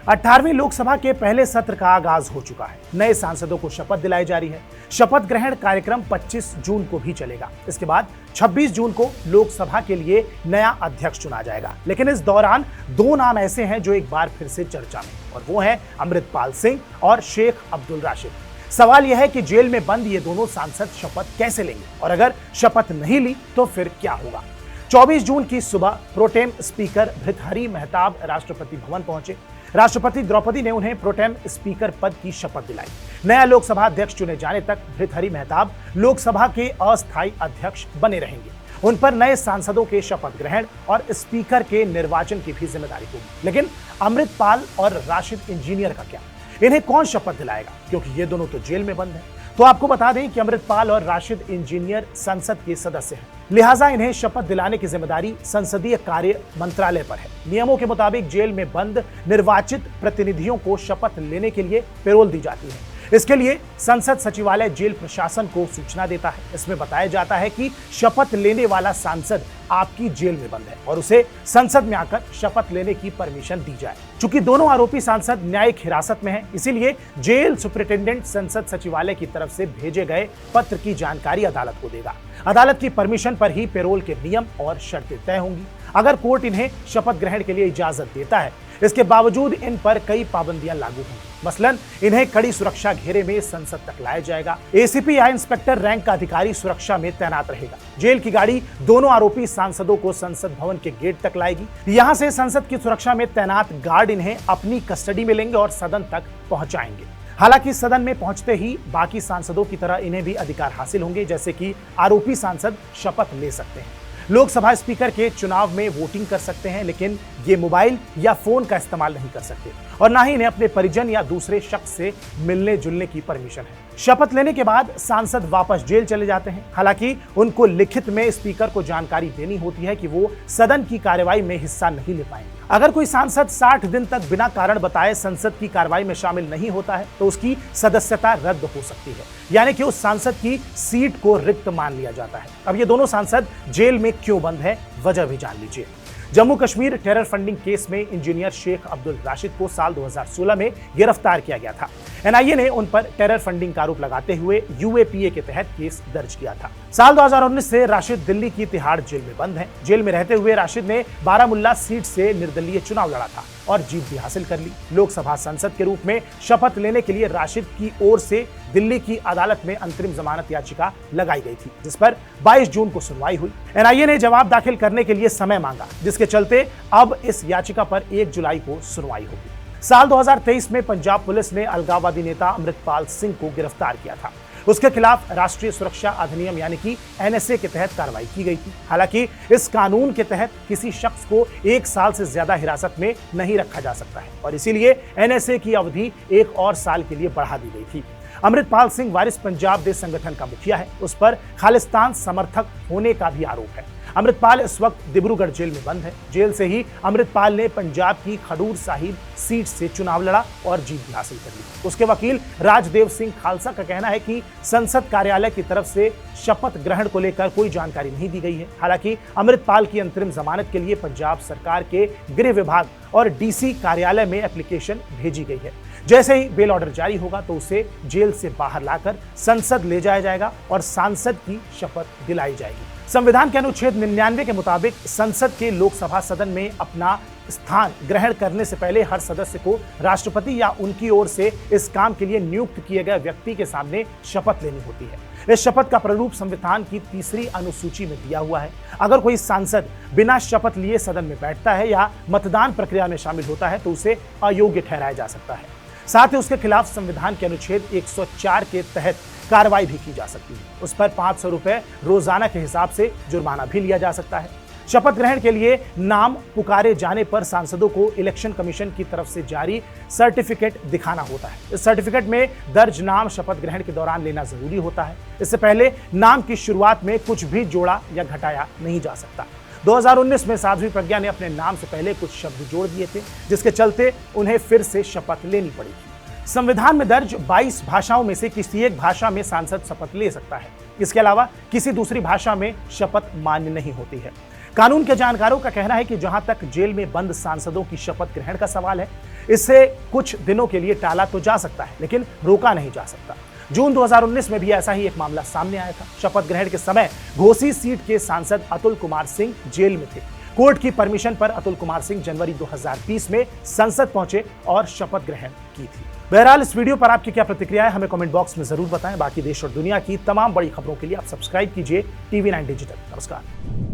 18वीं लोकसभा के पहले सत्र का आगाज हो चुका है। नए सांसदों को शपथ दिलाई जा रही है। शपथ ग्रहण कार्यक्रम 25 जून को भी चलेगा। इसके बाद 26 जून को लोकसभा के लिए नया अध्यक्ष चुना जाएगा। लेकिन इस दौरान दो नाम ऐसे हैं जो एक बार फिर से चर्चा में, और वो हैं अमृतपाल सिंह और शेख अब्दुल राशिद। सवाल यह है कि जेल में बंद ये दोनों सांसद शपथ कैसे लेंगे, और अगर शपथ नहीं ली तो फिर क्या होगा। 24 जून की सुबह प्रोटेम स्पीकर भृतहरि मेहताब राष्ट्रपति भवन पहुंचे। राष्ट्रपति द्रौपदी ने उन्हें प्रोटेम स्पीकर पद की शपथ दिलाई। नया लोकसभा अध्यक्ष चुने जाने तक भृतहरि मेहताब लोकसभा के अस्थायी अध्यक्ष बने रहेंगे। उन पर नए सांसदों के शपथ ग्रहण और स्पीकर के निर्वाचन की भी जिम्मेदारी होगी। लेकिन अमृतपाल और राशिद इंजीनियर का क्या, इन्हें कौन शपथ दिलाएगा, क्योंकि ये दोनों तो जेल में बंद हैं। तो आपको बता दें कि अमृतपाल और राशिद इंजीनियर संसद के सदस्य हैं, लिहाजा इन्हें शपथ दिलाने की जिम्मेदारी संसदीय कार्य मंत्रालय पर है। नियमों के मुताबिक जेल में बंद निर्वाचित प्रतिनिधियों को शपथ लेने के लिए पैरोल दी जाती है। इसके लिए संसद सचिवालय जेल प्रशासन को सूचना देता है। इसमें बताया जाता है कि शपथ लेने वाला सांसद आपकी जेल में बंद है और उसे संसद में आकर शपथ लेने की परमिशन दी जाए। चूंकि दोनों आरोपी सांसद न्यायिक हिरासत में हैं, इसीलिए जेल सुपरिटेंडेंट संसद सचिवालय की तरफ से भेजे गए पत्र की जानकारी अदालत को देगा। अदालत की परमिशन पर ही पैरोल के नियम और शर्तें तय होंगी। अगर कोर्ट इन्हें शपथ ग्रहण के लिए इजाजत देता है, इसके बावजूद इन पर कई पाबंदियां लागू होंगी। मसलन इन्हें कड़ी सुरक्षा घेरे में संसद तक लाया जाएगा। एसीपी या इंस्पेक्टर रैंक का अधिकारी सुरक्षा में तैनात रहेगा। जेल की गाड़ी दोनों आरोपी सांसदों को संसद भवन के गेट तक लाएगी। यहां से संसद की सुरक्षा में तैनात गार्ड इन्हें अपनी कस्टडी में लेंगे और सदन तक पहुंचाएंगे। हालांकि सदन में पहुंचते ही बाकी सांसदों की तरह इन्हें भी अधिकार हासिल होंगे, जैसे कि आरोपी सांसद शपथ ले सकते हैं, लोकसभा स्पीकर के चुनाव में वोटिंग कर सकते हैं, लेकिन ये मोबाइल या फोन का इस्तेमाल नहीं कर सकते, और ना ही इन्हें अपने परिजन या दूसरे शख्स से मिलने जुलने की परमिशन है। शपथ लेने के बाद सांसद वापस जेल चले जाते हैं। हालांकि उनको लिखित में स्पीकर को जानकारी देनी होती है कि वो सदन की कार्यवाही में हिस्सा नहीं ले पाएंगे। अगर कोई सांसद 60 दिन तक बिना कारण बताए संसद की कार्यवाही में शामिल नहीं होता है तो उसकी सदस्यता रद्द हो सकती है, यानी कि उस सांसद की सीट को रिक्त मान लिया जाता है। अब ये दोनों सांसद जेल में क्यों बंद है, वजह भी जान लीजिए। Jammu Kashmir terror funding case में इंजीनियर शेख अब्दुल राशिद को साल 2016 में गिरफ्तार किया गया था। एनआईए ने उन पर टेरर फंडिंग का आरोप लगाते हुए यूएपीए के तहत केस दर्ज किया था। साल 2019 से राशिद दिल्ली की तिहाड़ जेल में बंद है। जेल में रहते हुए राशिद ने बारामुल्ला सीट से निर्दलीय चुनाव लड़ा था और जीत भी हासिल कर ली। लोकसभा सांसद के रूप में शपथ लेने के लिए राशिद की ओर से दिल्ली की अदालत में अंतरिम जमानत याचिका लगाई गई थी, जिस पर 22 जून को सुनवाई हुई। एनआईए ने जवाब दाखिल करने के लिए समय मांगा, जिसके चलते अब इस याचिका पर 1 जुलाई को सुनवाई होगी। साल 2023 में पंजाब पुलिस ने अलगाववादी नेता अमृतपाल सिंह को गिरफ्तार किया था। उसके खिलाफ राष्ट्रीय सुरक्षा अधिनियम यानी कि एनएसए के तहत कार्रवाई की गई थी। हालांकि इस कानून के तहत किसी शख्स को 1 साल से ज्यादा हिरासत में नहीं रखा जा सकता है और इसीलिए एनएसए की अवधि 1 और साल के लिए बढ़ा दी गई थी। अमृतपाल सिंह वारिस पंजाब देश संगठन का मुखिया है। उस पर खालिस्तान समर्थक होने का भी आरोप है। अमृतपाल इस वक्त डिब्रूगढ़ जेल में बंद है। जेल से ही अमृतपाल ने पंजाब की खडूर साहिब सीट से चुनाव लड़ा और जीत भी हासिल कर ली। उसके वकील राजदेव सिंह खालसा का कहना है कि संसद कार्यालय की तरफ से शपथ ग्रहण को लेकर कोई जानकारी नहीं दी गई है। हालांकि अमृतपाल की अंतरिम जमानत के लिए पंजाब सरकार के गृह विभाग और डीसी कार्यालय में एप्लीकेशन भेजी गई है। जैसे ही बेल ऑर्डर जारी होगा तो उसे जेल से बाहर लाकर संसद ले जाया जाएगा और सांसद की शपथ दिलाई जाएगी। संविधान के अनुच्छेद 99 के मुताबिक संसद के लोकसभा सदन में अपना स्थान ग्रहण करने से पहले हर सदस्य को राष्ट्रपति या उनकी ओर से इस काम के लिए नियुक्त किए गए व्यक्ति के सामने शपथ लेनी होती है। इस शपथ का प्रारूप संविधान की 3री अनुसूची में दिया हुआ है। अगर कोई सांसद बिना शपथ लिए सदन में बैठता है या मतदान प्रक्रिया में शामिल होता है तो उसे अयोग्य ठहराया जा सकता है। साथ ही उसके खिलाफ संविधान के अनुच्छेद 104 के तहत कार्रवाई भी की जा सकती है। उस पर 500 रुपए रोजाना के हिसाब से जुर्माना भी लिया जा सकता है। शपथ ग्रहण के लिए नाम पुकारे जाने पर सांसदों को इलेक्शन कमीशन की तरफ से जारी सर्टिफिकेट दिखाना होता है। इस सर्टिफिकेट में दर्ज नाम शपथ ग्रहण के दौरान लेना जरूरी होता है। इससे पहले नाम की शुरुआत में कुछ भी जोड़ा या घटाया नहीं जा सकता। 2019 में साध्वी प्रज्ञा ने अपने नाम से पहले कुछ शब्द जोड़ दिए थे, जिसके चलते उन्हें फिर से शपथ लेनी पड़ी थी। संविधान में दर्ज 22 भाषाओं में से किसी एक भाषा में सांसद शपथ ले सकता है। इसके अलावा किसी दूसरी भाषा में शपथ मान्य नहीं होती है। कानून के जानकारों का कहना है कि जहां तक जेल में बंद सांसदों की शपथ ग्रहण का सवाल है, इससे कुछ दिनों के लिए टाला तो जा सकता है, लेकिन रोका नहीं जा सकता। जून 2019 में भी ऐसा ही एक मामला सामने आया था। शपथ ग्रहण के समय घोसी सीट के सांसद अतुल कुमार सिंह जेल में थे। कोर्ट की परमिशन पर अतुल कुमार सिंह जनवरी 2020 में संसद पहुंचे और शपथ ग्रहण की थी। बहरहाल इस वीडियो पर आपकी क्या प्रतिक्रिया है, हमें कमेंट बॉक्स में जरूर बताएं। बाकी देश और दुनिया की तमाम बड़ी खबरों के लिए आप सब्सक्राइब कीजिए TV9 डिजिटल। नमस्कार।